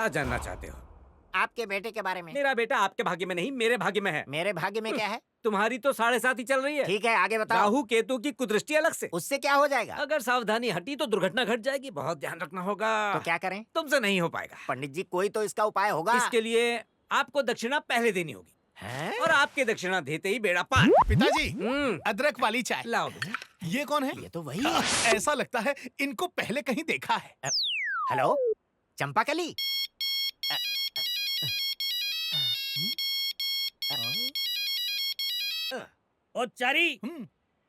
क्या जानना चाहते हो? आपके बेटे के बारे में। मेरा बेटा आपके भाग्य में नहीं, मेरे भाग्य में है। मेरे भाग्य में क्या है? तुम्हारी तो 7.5 ही चल रही है। ठीक है, आगे बताओ। राहु केतु की कुदृष्टि अलग से। उससे क्या हो जाएगा? अगर सावधानी हटी तो दुर्घटना घट जाएगी, बहुत ध्यान रखना होगा। तो क्या करें? तुमसे नहीं हो पाएगा। पंडित जी, कोई तो इसका उपाय होगा। इसके लिए आपको दक्षिणा पहले देनी होगी हैं? और आपके दक्षिणा देते ही बेड़ा पार। पिताजी, अदरक वाली चाय लाओ बेटा। ये कौन है? ये तो वही है। ऐसा लगता है इनको पहले कहीं देखा है। हेलो, चंपाकली। ओ चारी,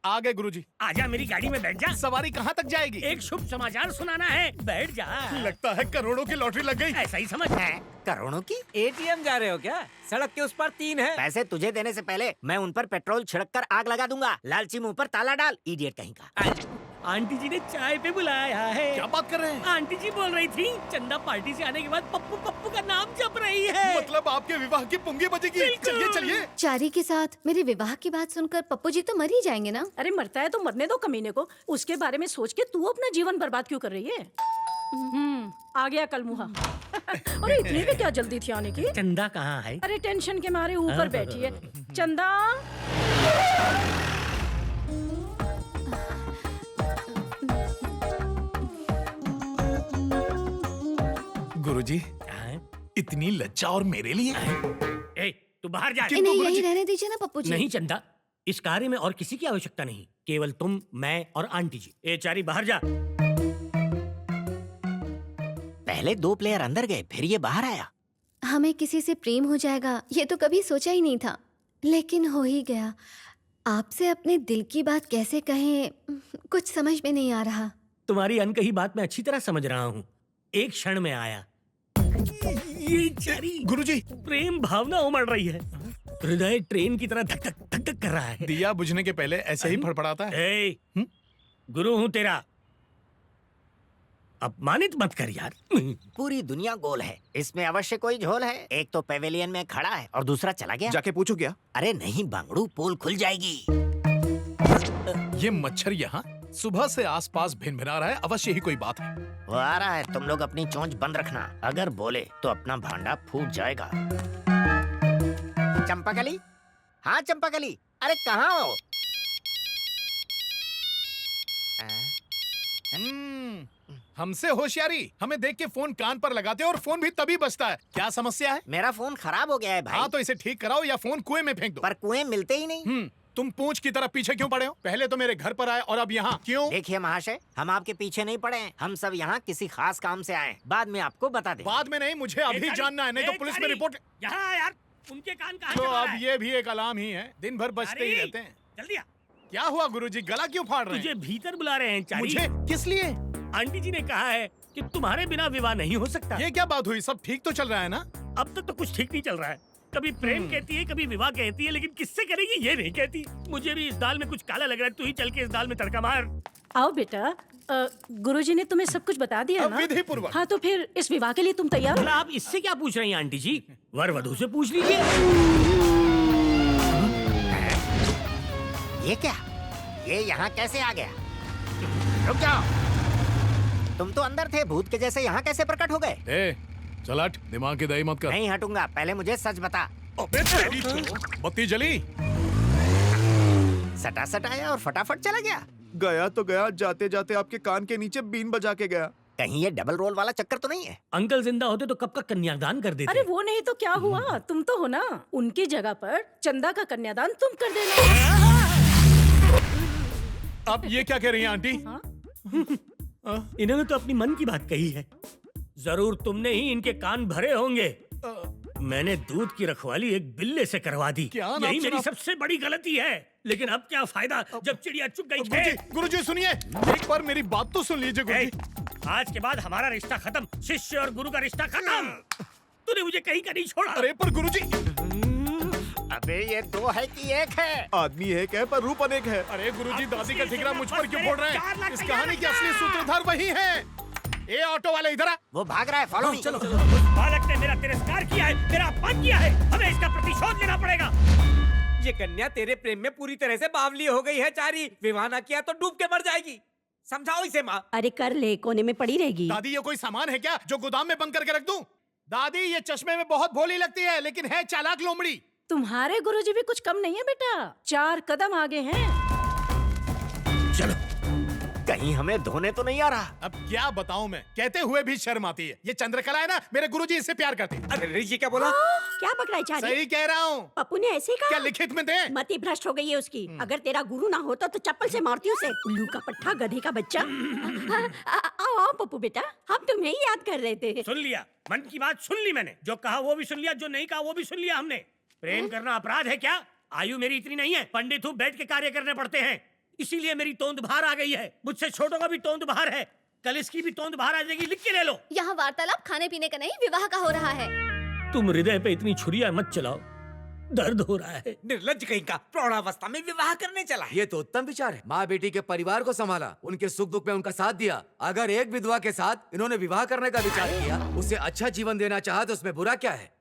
आ गए गुरुजी। आजा मेरी गाड़ी में बैठ जा। सवारी कहाँ तक जाएगी? एक शुभ समाचार सुनाना है, बैठ जा। लगता है करोड़ों की लॉटरी लग गई। ऐसा ही समझ। हैं? करोड़ों की? एटीएम जा रहे हो क्या? सड़क के उस पार 3 है। पैसे तुझे देने से पहले मैं उन पर पेट्रोल छिड़क कर आग लगा दूंगा। लालची मुंह पर ताला डाल, इडियट कहीं का। आंटी जी ने चाय पे बुलाया है। क्या बात कर रहे हैं? आंटी जी बोल रही थी चंदा पार्टी से आने के बाद पप्पू पप्पू का नाम जप रही है। मतलब आपके विवाह की पुंगी बजेगी। बिल्कुल। चलिए चलिए। चारी के साथ मेरे विवाह की बात सुनकर पप्पू जी तो मर ही जाएंगे ना। अरे मरता है तो मरने दो कमीने को, उसके बारे में सोच के तू अपना जीवन बर्बाद क्यों कर रही है? आ गया कल मुहा। अरे इतनी भी क्या जल्दी थी आने की? चंदा कहाँ है? अरे टेंशन के मारे ऊपर बैठी है। चंदा, गुरुजी, हाँ? इतनी लज्जा और मेरे लिए? ए, तू बाहर जा। क्यों? इन्हें यही गुरुजी? रहने दीजिए ना पप्पू जी। नहीं चंदा, इस कार्य में और किसी की आवश्यकता नहीं, केवल तुम, मैं और आंटी जी। ए चारी बाहर जा। पहले 2 प्लेयर अंदर गए, फिर ये बाहर आया। हमें किसी से प्रेम हो जाएगा ये तो कभी सोचा ही नहीं था, लेकिन हो ही गया। आपसे अपने दिल की बात कैसे कहें, कुछ समझ में नहीं आ रहा। तुम्हारी अनकही बात मैं अच्छी तरह समझ रहा हूँ। एक क्षण में आया। ये चारी गुरुजी, प्रेम भावना उमड़ रही है, हृदय ट्रेन की तरह धक धक धक धक कर रहा है। दिया बुझने के पहले ऐसे ही फड़फड़ाता है। ए, गुरु हूँ तेरा, अपमानित मत कर यार। पूरी दुनिया गोल है, इसमें अवश्य कोई झोल है। एक तो पेवेलियन में खड़ा है और दूसरा चला गया। जाके पूछो क्या? अरे नहीं बांगड़ू, पोल खुल जाएगी। ये मच्छर यहाँ सुबह से आसपास भिनभिना रहा है, अवश्य ही कोई बात है। वो आ रहा है, तुम लोग अपनी चोंच बंद रखना। अगर बोले तो अपना भांडा फूट जाएगा। चंपाकली, हाँ चंपाकली, अरे कहाँ हो? हमसे होशियारी, हमें देख के फोन कान पर लगाते हो और फोन भी तभी बजता है। क्या समस्या है? मेरा फोन खराब हो गया है भाई। हाँ तो इसे ठीक कराओ या फोन कुएं में फेंक दो। पर कुएं मिलते ही नहीं। तुम पूंछ की तरह पीछे क्यों पड़े हो? पहले तो मेरे घर पर आए और अब यहाँ क्यों? देखिए महाशय, हम आपके पीछे नहीं पड़े हैं, हम सब यहाँ किसी खास काम से आए हैं। बाद में आपको बता दें। बाद में नहीं, मुझे अभी जानना है, नहीं तो पुलिस में रिपोर्ट। यहाँ यार, उनके कान कहाँ तो चबा रहा अब है? ये भी एक अलार्म ही है, दिन भर बजते ही रहते हैं। जल्दी आ। क्या हुआ गुरुजी, गला क्यों फाड़ रहे तुझे हैं? भीतर बुला रहे हैं चारी। मुझे किस लिए? आंटी जी ने कहा है कि तुम्हारे बिना विवाह नहीं हो सकता। ये क्या बात हुई? सब ठीक तो चल रहा है ना? अब तक तो कुछ ठीक नहीं चल रहा है। कभी प्रेम कहती है, कभी विवाह कहती है, लेकिन किससे करेगी ये नहीं कहती। मुझे भी इस दाल में कुछ काला लग रहा है, तू ही चल के इस दाल में तड़का मार। आओ बेटा। गुरुजी ने तुम्हें सब कुछ बता दिया ना? विधि पूर्वक। हाँ तो फिर इस विवाह के लिए तुम तैयार हो? भला आप इससे क्या पूछ रही हैं आंटी जी? वर वधू से पूछ लीजिए। ये क्या? ये यहाँ कैसे आ गया? रुक जाओ, तुम तो अंदर थे, भूत के जैसे यहाँ कैसे प्रकट हो गए? ए, चल हट, दिमाग की दही मत कर। नहीं हटूंगा, पहले मुझे सच बता। अबे तेरी तो बत्ती जली। सटा सटाया और फटाफट चला गया। गया तो गया, जाते जाते आपके कान के नीचे बीन बजा के गया। कहीं ये डबल रोल वाला चक्कर तो नहीं है? अंकल जिंदा होते तो कब का कन्यादान कर देते। अरे वो नहीं तो क्या हुआ, तुम तो हो ना। उनकी जगह पर चंदा का कन्यादान तुम कर देना। अब ये क्या कह रही हैं आंटी? इन्होंने तो अपनी मन की बात कही है। जरूर तुमने ही इनके कान भरे होंगे। मैंने दूध की रखवाली एक बिल्ले से करवा दी। क्या नाम यही मेरी सुना? सबसे बड़ी गलती है। लेकिन अब क्या फायदा जब चिड़िया चुग गई गुरुजी, खेत। गुरुजी सुनिए, एक बार मेरी बात तो सुन लीजिए ए, गुरुजी। आज के बाद हमारा रिश्ता खत्म, शिष्य और गुरु का रिश्ता खत्म। तूने मुझे कहीं का नहीं छोड़ा। अरे पर गुरुजी। अबे ये 2 है कि 1 है? आदमी एक है पर रूप अनेक है। अरे गुरुजी, दादी का ठिकरा मुझ पर क्यों फोड़ रहे 4 लाख हैं? इस तैयार कहानी के रखना। असली सूत्रधार वही हैं। ए ऑटो वाले इधर आ। वो भाग रहा है, फॉलो मी। चलो चलो। उस बालक ने मेरा तिरस्कार किया है, मेरा अपमान किया है, हमें इसका प्रतिशोध लेना पड़ेगा। ये कन्या तेरे प्रेम में पूरी तरह से बावली हो गई है चारी। विवाह ना किया तो डूब के मर जाएगी। समझाओ इसे माँ। अरे कर ले, कोने में पड़ी रहेगी। दादी ये कोई सामान है क्या जो गोदाम में बंद करके रख दूं? दादी ये चश्मे में बहुत भोली लगती है लेकिन है चालाक लोमड़ी। तुम्हारे गुरुजी भी कुछ कम नहीं है बेटा, 4 कदम आगे हैं। चलो। कहीं हमें धोने तो नहीं आ रहा। अब क्या बताऊं मैं, कहते हुए भी शर्म आती है। ये चंद्रकला है ना, मेरे गुरुजी इससे प्यार करते हैं। अरे ऋषि क्या बोला? क्या पकड़ाई चारी? सही कह रहा हूँ। पप्पू ने ऐसे ही क्या कहा? लिखित में दे? मति भ्रष्ट हो गई है उसकी। अगर तेरा गुरु ना होता तो चप्पल से मारती उसे। उल्लू का पट्टा, गधे का बच्चा। आओ आओ पप्पू बेटा, हम तुम्हें ही याद कर रहे थे। सुन लिया, मन की बात सुन ली मैंने। जो कहा वो भी सुन लिया, जो नहीं कहा वो भी सुन लिया हमने। प्रेम करना अपराध है क्या? आयु मेरी इतनी नहीं है, पंडित हूँ, बैठ के कार्य करने पड़ते हैं। इसीलिए मेरी तोंद बाहर आ गई है। मुझसे छोटों का भी तोंद बाहर है, कल इसकी भी तोंद बाहर आ जाएगी। लिख के ले लो। यहाँ वार्तालाप खाने पीने का नहीं, विवाह का हो रहा है। तुम हृदय पे इतनी छुरियां मत चलाओ, दर्द हो रहा है। निर्लज्ज कहीं का, प्रौढ़ावस्था में विवाह करने चला है। ये तो उत्तम विचार है। माँ बेटी के परिवार को संभाला, उनके सुख दुख में उनका साथ दिया। अगर एक विधवा के साथ इन्होंने विवाह करने का विचार किया, उसे अच्छा जीवन देना चाहा तो उसमें बुरा क्या है?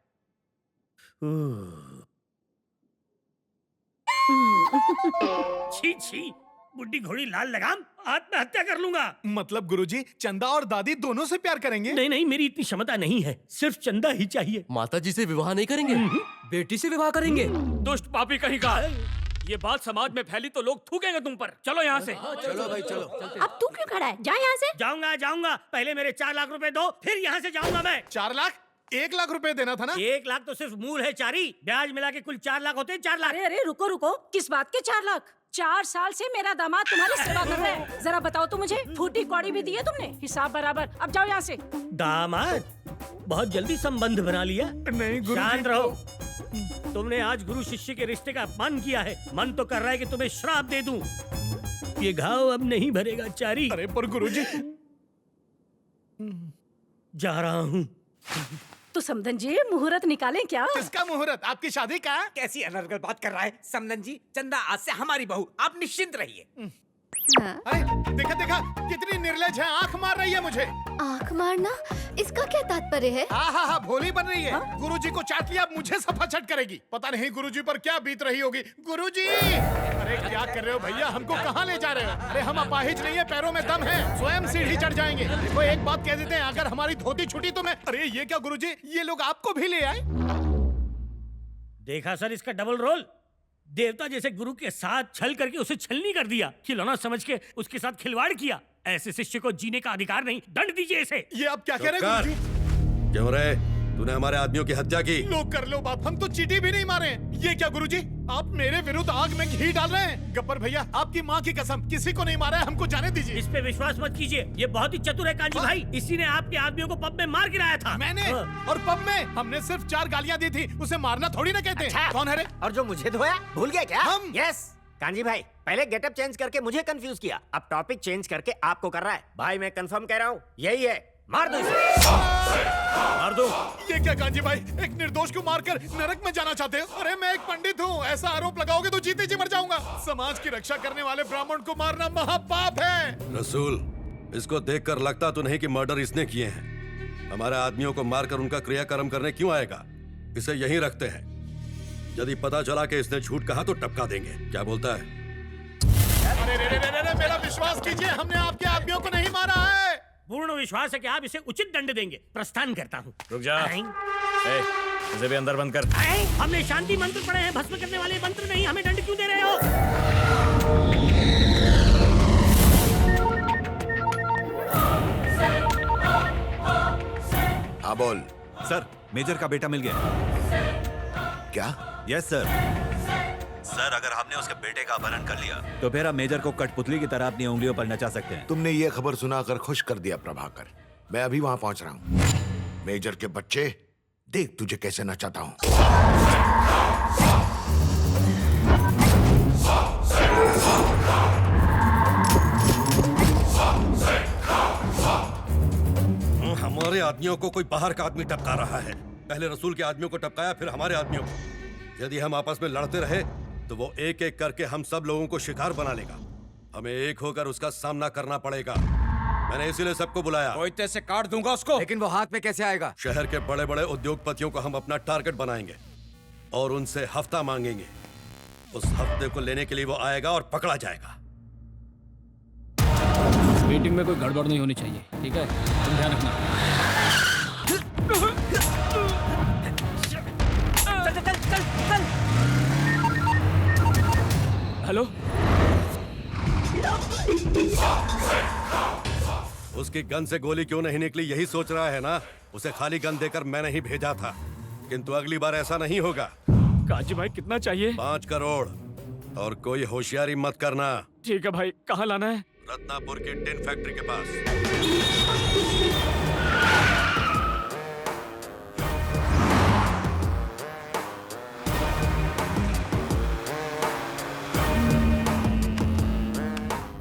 छी छी, बुड्ढी घोड़ी लाल लगाम, आत्महत्या कर लूंगा। मतलब गुरुजी चंदा और दादी दोनों से प्यार करेंगे? नहीं नहीं, मेरी इतनी क्षमता नहीं है, सिर्फ चंदा ही चाहिए। माता जी से विवाह नहीं करेंगे, बेटी से विवाह करेंगे। दुष्ट पापी कहीं का। ये बात समाज में फैली तो लोग थूकेंगे तुम पर। चलो यहाँ से। चलो भाई चलो। अब तू क्यों खड़ा है? जा यहाँ से। जाऊंगा जाऊंगा, पहले मेरे 4 लाख रुपए दो, फिर यहाँ से जाऊंगा मैं। 4 लाख? 1 लाख रुपए देना था ना? 1 लाख तो सिर्फ मूल है चारी, ब्याज मिला के कुल 4 लाख होते हैं। 4 लाख। अरे अरे रुको रुको, किस बात के 4 लाख? 4 साल से मेरा दामाद तुम्हारी सेवा कर रहा है। जरा बताओ तो मुझे, फूटी कौड़ी भी दी है तुमने, हिसाब बराबर। अब जाओ यहाँ से। दामाद? बहुत जल्दी संबंध बना लिया। नहीं गुरुजी। शांत रहो। तुमने आज गुरु शिष्य के रिश्ते का अपमान किया है। मन तो कर रहा है कि तुम्हें श्राप दे दूं। ये घाव अब नहीं भरेगा चारी। अरे पर गुरुजी। जा रहा हूँ। तो समधन जी मुहूर्त निकालें क्या? किसका मुहूर्त? आपकी शादी का? कैसी अनर्गल बात कर रहा है समदन जी। चंदा आज से हमारी बहू, आप निश्चिंत रहिए। हाँ? अरे देखा देखा कितनी निर्लज है, आंख मार रही है मुझे। आँख मारना, इसका क्या तात्पर्य है? हाँ भोली बन रही है। गुरुजी को चाट लिया, अब मुझे सफाचट करेगी। पता नहीं गुरुजी पर क्या बीत रही होगी। गुरुजी! अरे क्या कर रहे हो भैया, हमको कहाँ ले जा रहे हो? अरे हम अपाहिज नहीं है, पैरों में दम है, स्वयं सीढ़ी चढ़ जाएंगे। देखो एक बात कह देते हैं, अगर हमारी धोती छूटी तो मैं। अरे ये क्या गुरुजी, ये लोग आपको भी ले आए? देखा सर इसका डबल रोल। देवता जैसे गुरु के साथ छल करके उसे छलनी कर दिया, खिलौना समझ के उसके साथ खिलवाड़ किया। ऐसे शिष्य को जीने का अधिकार नहीं, दंड दीजिए इसे। ये आप क्या कह रहे हैं गुरुजी? क्यों रे, तूने हमारे आदमियों की हत्या की। लो कर लो बाप, हम तो चीटी भी नहीं मारे। ये क्या गुरुजी, आप मेरे विरुद्ध आग में घी डाल रहे हैं? गब्बर भैया आपकी माँ की कसम, किसी को नहीं मारा है, हमको जाने दीजिए। इस पे विश्वास मत कीजिए, ये बहुत ही चतुर है कांजी भाई। इसी ने आपके आदमियों को पब में मार गिराया था। मैंने? और पब में हमने सिर्फ 4 गालियाँ दी थी, उसे मारना थोड़ी ना कहते। अच्छा। कौन है रे? और जो मुझे धोया, भूल गया क्या? हम? यस कांजी भाई, पहले गेटअप चेंज करके मुझे कंफ्यूज किया, अब टॉपिक चेंज करके आपको कर रहा है। भाई मैं कंफर्म कह रहा हूँ, यही है। मार दो इसे। मार दो। ये क्या कांजी भाई, एक निर्दोष को मारकर नरक में जाना चाहते हो? अरे मैं एक पंडित हूँ, ऐसा आरोप लगाओगे तो जीते जी मर जाऊंगा। समाज की रक्षा करने वाले ब्राह्मण को मारना महापाप है। रसूल, इसको देखकर लगता तो नहीं कि मर्डर इसने किए हैं। हमारे आदमियों को मारकर उनका क्रियाकर्म करने क्यों आएगा? इसे यहीं रखते हैं, यदि पता चला कि इसने झूठ कहा तो टपका देंगे। क्या बोलता है? अरे मेरा विश्वास कीजिए, हमने आपके आदमियों को नहीं मारा है। पूर्ण विश्वास है कि आप इसे उचित दंड देंगे। प्रस्थान करता हूँ। रुक जा। इसे भी अंदर बंद कर। हमने शांति मंत्र पढ़े हैं, भस्म करने वाले मंत्र नहीं। हमें दंड क्यों दे रहे हो? हाँ बोल। सर, मेजर का बेटा मिल गया। क्या? Yes sir. सर, अगर हमने उसके बेटे का अपहरण कर लिया तो फिर आप मेजर को कठपुतली की तरह अपनी उंगलियों पर नचा सकते हैं। तुमने ये खबर सुनाकर खुश कर दिया प्रभाकर। मैं अभी वहां पहुंच रहा हूँ। मेजर के बच्चे, देख तुझे कैसे नचाता हूँ। हमारे आदमियों को कोई बाहर का आदमी टपका रहा है। पहले रसूल के आदमियों को टपकाया, फिर हमारे आदमियों को। यदि हम आपस में लड़ते रहे तो वो एक एक करके हम सब लोगों को शिकार बना लेगा। हमें एक होकर उसका सामना करना पड़ेगा। मैंने इसीलिए सबको बुलाया। कोयते से काट दूंगा उसको। लेकिन वो हाथ में कैसे आएगा? शहर के बड़े बड़े उद्योगपतियों को हम अपना टारगेट बनाएंगे और उनसे हफ्ता मांगेंगे। उस हफ्ते को लेने के लिए वो आएगा और पकड़ा जाएगा। मीटिंग में कोई गड़बड़ नहीं होनी चाहिए, ठीक है? तुम ध्यान रखना। उसकी गन से गोली क्यों नहीं निकली यही सोच रहा है ना? उसे खाली गन देकर मैं नहीं भेजा था, किंतु अगली बार ऐसा नहीं होगा। काजी भाई कितना चाहिए? 5 करोड़, और कोई होशियारी मत करना। ठीक है भाई, कहाँ लाना है? रत्नापुर की टिन फैक्ट्री के पास।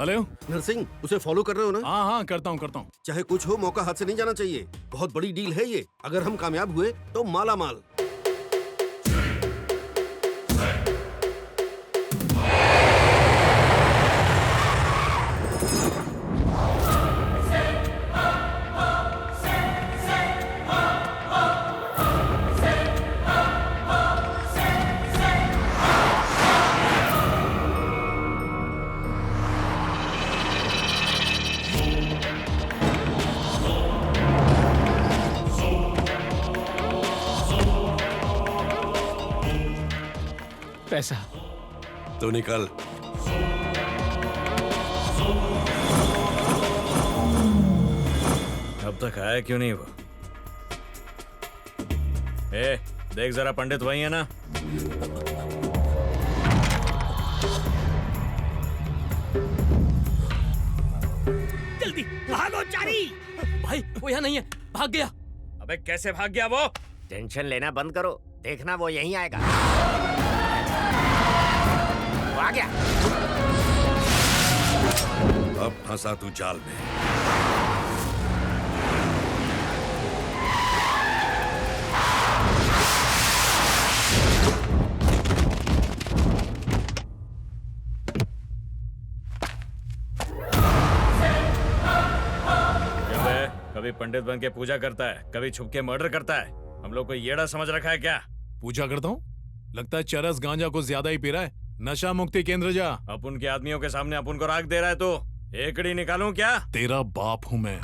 हेलो नरसिंह, उसे फॉलो कर रहे हो ना? हाँ हाँ करता हूँ। चाहे कुछ हो, मौका हाथ से नहीं जाना चाहिए। बहुत बड़ी डील है ये। अगर हम कामयाब हुए तो माला माल। पैसा तो निकल। अब तक आया क्यों नहीं वो? देख जरा, पंडित वही है ना? जल्दी भागो चारी। भाई वो यहाँ नहीं है, भाग गया। अबे कैसे भाग गया वो? टेंशन लेना बंद करो, देखना वो यहीं आएगा। वो आ गया। अब फंसा तू जाल में। कभी पंडित बन के पूजा करता है, कभी छुप के मर्डर करता है। हम लोग को येड़ा समझ रखा है क्या? पूजा करता हूँ? लगता है चरस गांजा को ज्यादा ही पी रहा है। नशा मुक्ति केंद्र जा। अपन के आदमियों के सामने अपन को राख दे रहा है तो एकड़ी निकालूं क्या? तेरा बाप हूँ मैं।